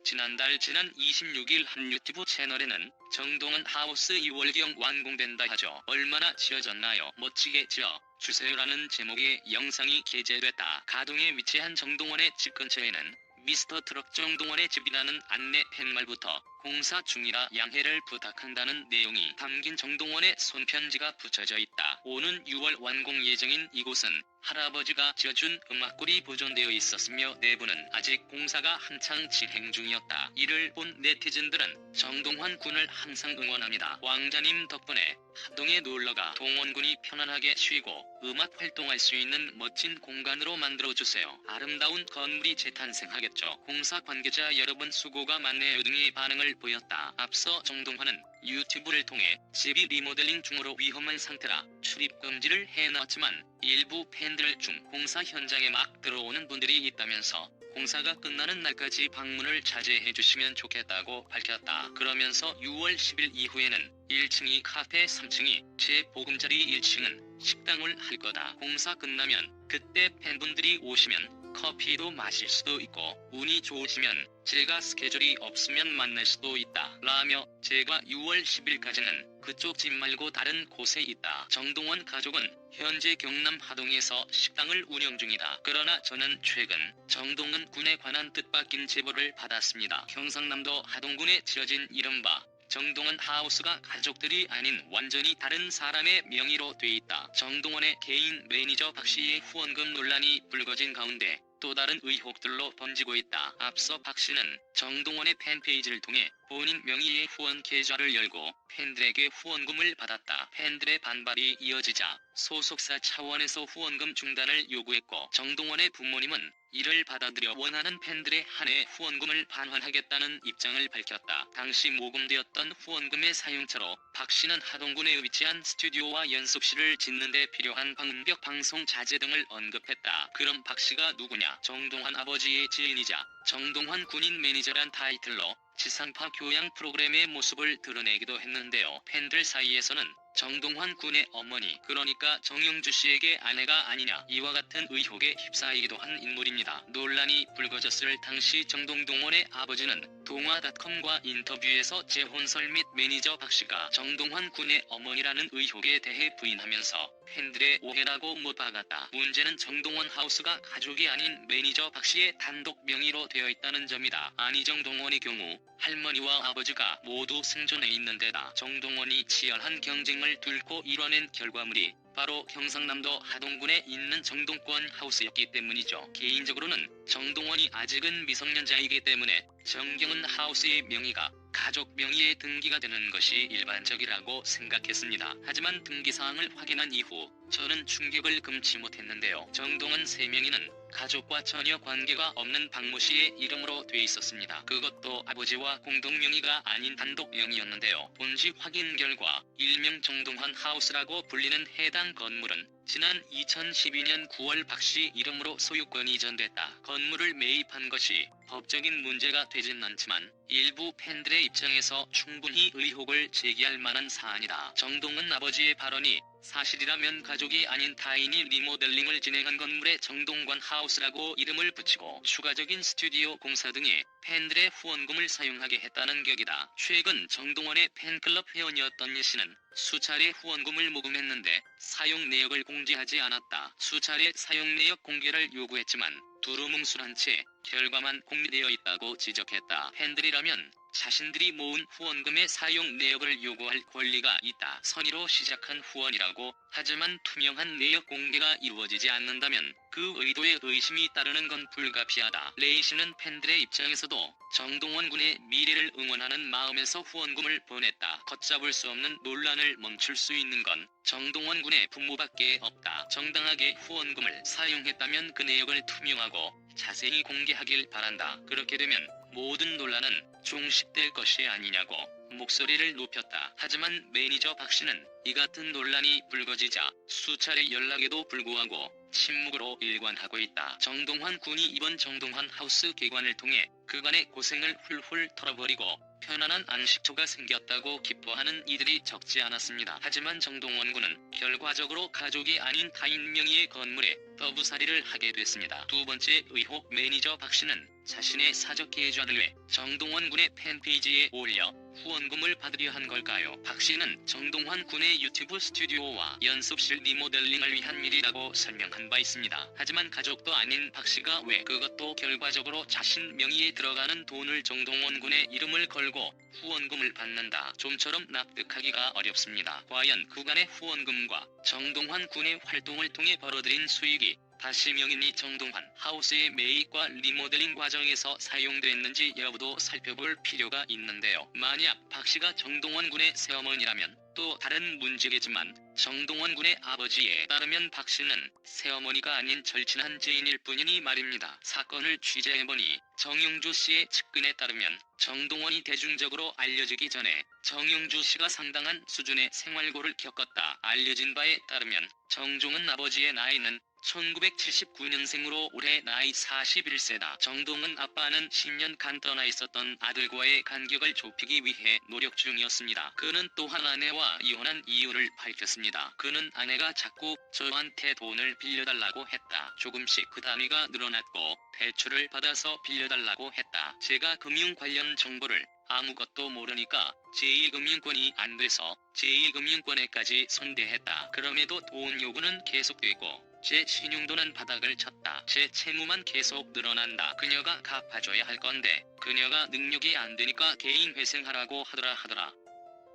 지난 26일 한 유튜브 채널에는 정동원 하우스 2월경 완공된다 하죠. 얼마나 지어졌나요? 멋지게 지어 주세요라는 제목의 영상이 게재됐다. 가동에 위치한 정동원의 집 근처에는 미스터 트럭 정동원의 집이라는 안내 팻말부터 공사 중이라 양해를 부탁한다는 내용이 담긴 정동원의 손편지가 붙여져 있다. 오는 6월 완공 예정인 이곳은 할아버지가 지어준 음악골이 보존되어 있었으며 내부는 아직 공사가 한창 진행 중이었다. 이를 본 네티즌들은 정동원 군을 항상 응원합니다. 왕자님 덕분에 하동에 놀러가 동원군이 편안하게 쉬고 음악 활동할 수 있는 멋진 공간으로 만들어주세요. 아름다운 건물이 재탄생하겠죠. 공사 관계자 여러분 수고가 많네요 등의 반응을 보였다. 앞서 정동원은 유튜브를 통해 집이 리모델링 중으로 위험한 상태라 출입 금지를 해놨지만 일부 팬들 중 공사 현장에 막 들어오는 분들이 있다면서 공사가 끝나는 날까지 방문을 자제해 주시면 좋겠다고 밝혔다. 그러면서 6월 10일 이후에는 1층이 카페, 3층이 재보금자리, 1층은 식당을 할 거다. 공사 끝나면 그때 팬분들이 오시면 커피도 마실 수도 있고 운이 좋으시면 제가 스케줄이 없으면 만날 수도 있다 라며 제가 6월 10일까지는 그쪽 집 말고 다른 곳에 있다. 정동원 가족은 현재 경남 하동에서 식당을 운영 중이다. 그러나 저는 최근 정동원 군에 관한 뜻밖인 제보를 받았습니다. 경상남도 하동군에 지어진 이른바 정동원 하우스가 가족들이 아닌 완전히 다른 사람의 명의로 돼 있다. 정동원의 개인 매니저 박씨의 후원금 논란이 불거진 가운데 또 다른 의혹들로 번지고 있다. 앞서 박씨는 정동원의 팬페이지를 통해 본인 명의의 후원 계좌를 열고 팬들에게 후원금을 받았다. 팬들의 반발이 이어지자 소속사 차원에서 후원금 중단을 요구했고 정동원의 부모님은 이를 받아들여 원하는 팬들의 한해 후원금을 반환하겠다는 입장을 밝혔다. 당시 모금되었던 후원금의 사용처로 박씨는 하동군에 위치한 스튜디오와 연습실을 짓는 데 필요한 방음벽, 방송 자재 등을 언급했다. 그럼 박씨가 누구냐? 정동원 아버지의 지인이자 정동원 군인 매니저란 타이틀로 지상파 교양 프로그램의 모습을 드러내기도 했는데요. 팬들 사이에서는 정동원 군의 어머니, 그러니까 정영주 씨에게 아내가 아니냐, 이와 같은 의혹에 휩싸이기도 한 인물입니다. 논란이 불거졌을 당시 정동원의 아버지는 동아닷컴과 인터뷰에서 재혼설 및 매니저 박씨가 정동원 군의 어머니라는 의혹에 대해 부인하면서 팬들의 오해라고 못 박았다. 문제는 정동원 하우스가 가족이 아닌 매니저 박씨의 단독 명의로 되어 있다는 점이다. 아니, 정동원의 경우 할머니와 아버지가 모두 생존해 있는 데다 정동원이 치열한 경쟁을 뚫고 이뤄낸 결과물이 바로 경상남도 하동군에 있는 정동원 하우스였기 때문이죠. 개인적으로는 정동원이 아직은 미성년자이기 때문에 정경은 하우스의 명의가 가족 명의의 등기가 되는 것이 일반적이라고 생각했습니다. 하지만 등기사항을 확인한 이후 저는 충격을 금치 못했는데요. 정동원 세 명의는 가족과 전혀 관계가 없는 박모 씨의 이름으로 돼 있었습니다. 그것도 아버지와 공동 명의가 아닌 단독 명의였는데요. 본지 확인 결과 일명 정동원 하우스라고 불리는 해당 건물은 지난 2012년 9월 박씨 이름으로 소유권이 이전됐다. 건물을 매입한 것이 법적인 문제가 되진 않지만 일부 팬들의 입장에서 충분히 의혹을 제기할 만한 사안이다. 정동원 아버지의 발언이 사실이라면 가족이 아닌 타인이 리모델링을 진행한 건물에 정동원 하우스라고 이름을 붙이고 추가적인 스튜디오 공사 등에 팬들의 후원금을 사용하게 했다는 격이다. 최근 정동원의 팬클럽 회원이었던 예 씨는 수차례 후원금을 모금했는데 사용 내역을 공지하지 않았다. 수차례 사용 내역 공개를 요구했지만 두루뭉술한 채 결과만 공개되어 있다고 지적했다. 팬들이라면 자신들이 모은 후원금의 사용 내역을 요구할 권리가 있다. 선의로 시작한 후원이라고 하지만 투명한 내역 공개가 이루어지지 않는다면 그 의도에 의심이 따르는 건 불가피하다. 레이 씨는 팬들의 입장에서도 정동원 군의 미래를 응원하는 마음에서 후원금을 보냈다. 걷잡을 수 없는 논란을 멈출 수 있는 건 정동원 군의 부모밖에 없다. 정당하게 후원금을 사용했다면 그 내역을 투명하고 자세히 공개하길 바란다. 그렇게 되면 모든 논란은 종식될 것이 아니냐고 목소리를 높였다. 하지만 매니저 박씨는 이 같은 논란이 불거지자 수차례 연락에도 불구하고 침묵으로 일관하고 있다. 정동원 군이 이번 정동원 하우스 개관을 통해 그간의 고생을 훌훌 털어버리고 편안한 안식처가 생겼다고 기뻐하는 이들이 적지 않았습니다. 하지만 정동원 군은 결과적으로 가족이 아닌 타인 명의의 건물에 떠부살이를 하게 됐습니다. 두 번째 의혹, 매니저 박 씨는 자신의 사적 계좌를 왜 정동원 군의 팬페이지에 올려 후원금을 받으려 한 걸까요? 박 씨는 정동원 군의 유튜브 스튜디오와 연습실 리모델링을 위한 일이라고 설명한 바 있습니다. 하지만 가족도 아닌 박 씨가 왜 그것도 결과적으로 자신 명의에 들어가는 돈을 정동원 군의 이름을 걸고 후원금을 받는다. 좀처럼 납득하기가 어렵습니다. 과연 그간의 후원금과 정동원 군의 활동을 통해 벌어들인 수익이 다시 명인이 정동원 하우스의 매입과 리모델링 과정에서 사용됐는지 여부도 살펴볼 필요가 있는데요. 만약 박 씨가 정동원 군의 새어머니라면 또 다른 문제겠지만 정동원 군의 아버지에 따르면 박 씨는 새어머니가 아닌 절친한 지인일 뿐이니 말입니다. 사건을 취재해보니 정영주 씨의 측근에 따르면 정동원이 대중적으로 알려지기 전에 정영주 씨가 상당한 수준의 생활고를 겪었다. 알려진 바에 따르면 정종은 아버지의 나이는 1979년생으로 올해 나이 41세다. 정동은 아빠는 10년간 떠나 있었던 아들과의 간격을 좁히기 위해 노력 중이었습니다. 그는 또한 아내와 이혼한 이유를 밝혔습니다. 그는 아내가 자꾸 저한테 돈을 빌려달라고 했다. 조금씩 그 단위가 늘어났고 대출을 받아서 빌려달라고 했다. 제가 금융 관련 정보를 아무것도 모르니까 제1금융권이 안 돼서 제1금융권에까지 손대했다. 그럼에도 돈 요구는 계속되고 제 신용도는 바닥을 쳤다. 제 채무만 계속 늘어난다. 그녀가 갚아줘야 할 건데 그녀가 능력이 안 되니까 개인 회생하라고 하더라.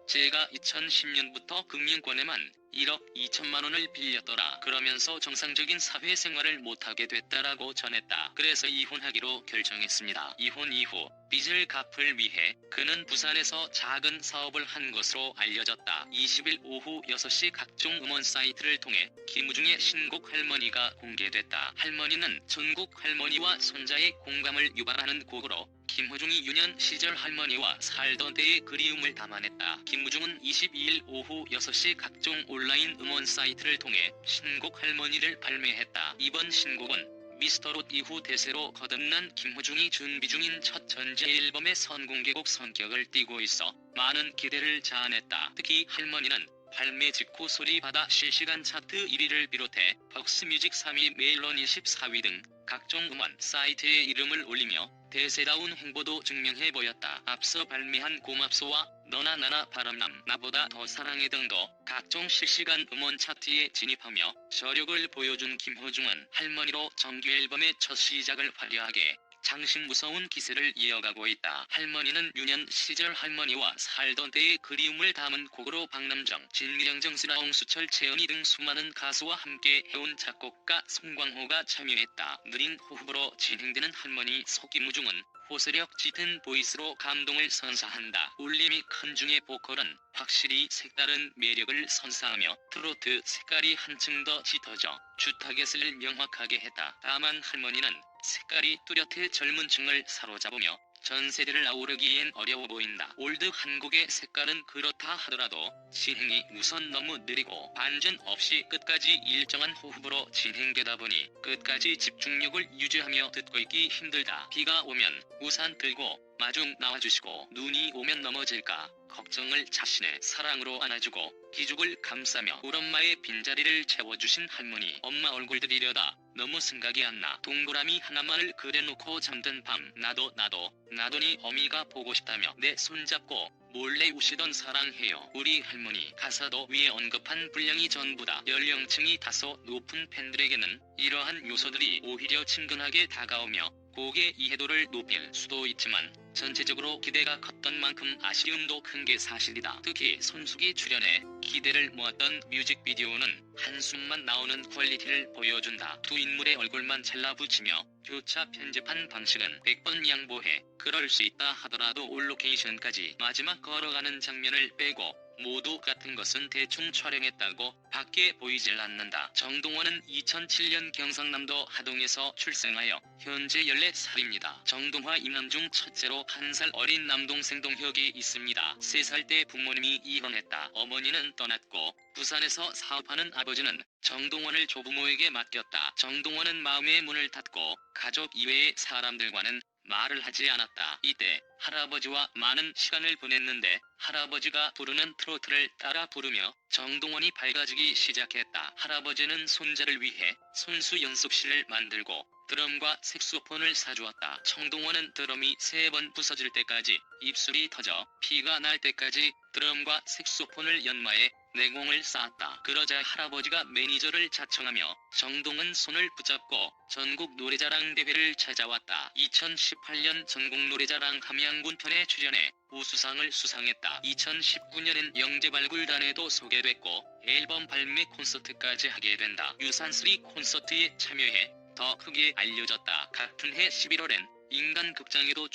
제가 2010년부터 금융권에만 1억 2천만 원을 빌렸더라. 그러면서 정상적인 사회생활을 못하게 됐다라고 전했다. 그래서 이혼하기로 결정했습니다. 이혼 이후 빚을 갚을 위해 그는 부산에서 작은 사업을 한 것으로 알려졌다. 20일 오후 6시 각종 음원 사이트를 통해 김우중의 신곡 할머니가 공개됐다. 할머니는 전국 할머니와 손자의 공감을 유발하는 곡으로 김호중이 유년 시절 할머니와 살던 때의 그리움을 담아냈다. 김우중은 22일 오후 6시 각종 온라인 음원 사이트를 통해 신곡 할머니를 발매했다. 이번 신곡은 미스터롯 이후 대세로 거듭난 김호중이 준비 중인 첫 전지 앨범의 선공개곡 성격을 띠고 있어 많은 기대를 자아냈다. 특히 할머니는 발매 직후 소리바다 실시간 차트 1위를 비롯해 벅스뮤직 3위, 멜론 24위 등 각종 음원 사이트에 이름을 올리며 대세다운 행보도 증명해 보였다. 앞서 발매한 고맙소와 너나 나나 바람남 나보다 더 사랑해 등도 각종 실시간 음원 차트에 진입하며 저력을 보여준 김호중은 할머니로 정규 앨범의 첫 시작을 화려하게 장신 무서운 기세를 이어가고 있다. 할머니는 유년 시절 할머니와 살던 때의 그리움을 담은 곡으로 박남정, 진미령, 정수라옹, 수철, 채은이 등 수많은 가수와 함께 해온 작곡가 송광호가 참여했다. 느린 호흡으로 진행되는 할머니 속 김우중은 호소력 짙은 보이스로 감동을 선사한다. 울림이 큰 중의 보컬은 확실히 색다른 매력을 선사하며 트로트 색깔이 한층 더 짙어져 주 타겟을 명확하게 했다. 다만 할머니는 색깔이 뚜렷해 젊은 층을 사로잡으며 전 세대를 아우르기엔 어려워 보인다. 올드 한국의 색깔은 그렇다 하더라도 진행이 우선 너무 느리고 반전 없이 끝까지 일정한 호흡으로 진행되다 보니 끝까지 집중력을 유지하며 듣고 있기 힘들다. 비가 오면 우산 들고 마중 나와주시고 눈이 오면 넘어질까 걱정을 자신의 사랑으로 안아주고 기죽을 감싸며 우엄마의 빈자리를 채워주신 할머니. 엄마 얼굴 들이려다 너무 생각이 안 나. 동그라미 하나만을 그려놓고 잠든 밤. 나도니 어미가 보고 싶다며 내 손잡고 몰래 우시던 사랑해요. 우리 할머니. 가사도 위에 언급한 분량이 전부다. 연령층이 다소 높은 팬들에게는 이러한 요소들이 오히려 친근하게 다가오며 곡의 이해도를 높일 수도 있지만 전체적으로 기대가 컸던 만큼 아쉬움도 큰 게 사실이다. 특히 손숙이 출연해 기대를 모았던 뮤직비디오는 한숨만 나오는 퀄리티를 보여준다. 두 인물의 얼굴만 잘라붙이며 교차 편집한 방식은 100번 양보해. 그럴 수 있다 하더라도 올 로케이션까지 마지막 걸어가는 장면을 빼고 모두 같은 것은 대충 촬영했다고 밖에 보이질 않는다. 정동원은 2007년 경상남도 하동에서 출생하여 현재 14살입니다. 정동화 이남중 첫째로 1살 어린 남동생 동혁이 있습니다. 3살 때 부모님이 이혼했다. 어머니는 떠났고 부산에서 사업하는 아버지는 정동원을 조부모에게 맡겼다. 정동원은 마음의 문을 닫고 가족 이외의 사람들과는 말을 하지 않았다. 이때 할아버지와 많은 시간을 보냈는데 할아버지가 부르는 트로트를 따라 부르며 정동원이 밝아지기 시작했다. 할아버지는 손자를 위해 손수 연습실을 만들고 드럼과 색소폰을 사주었다. 정동원은 드럼이 3번 부서질 때까지 입술이 터져 피가 날 때까지 드럼과 색소폰을 연마해 내공을 쌓았다. 그러자 할아버지가 매니저를 자청하며 정동원 손을 붙잡고 전국 노래자랑 대회를 찾아왔다. 2018년 전국 노래자랑 함양군 편에 출연해 우수상을 수상했다. 2019년엔 영재발굴단에도 소개됐고 앨범 발매 콘서트까지 하게 된다. 유산슬이 콘서트에 참여해 더 크게 알려졌다. 같은 해 11월엔 인간극장에도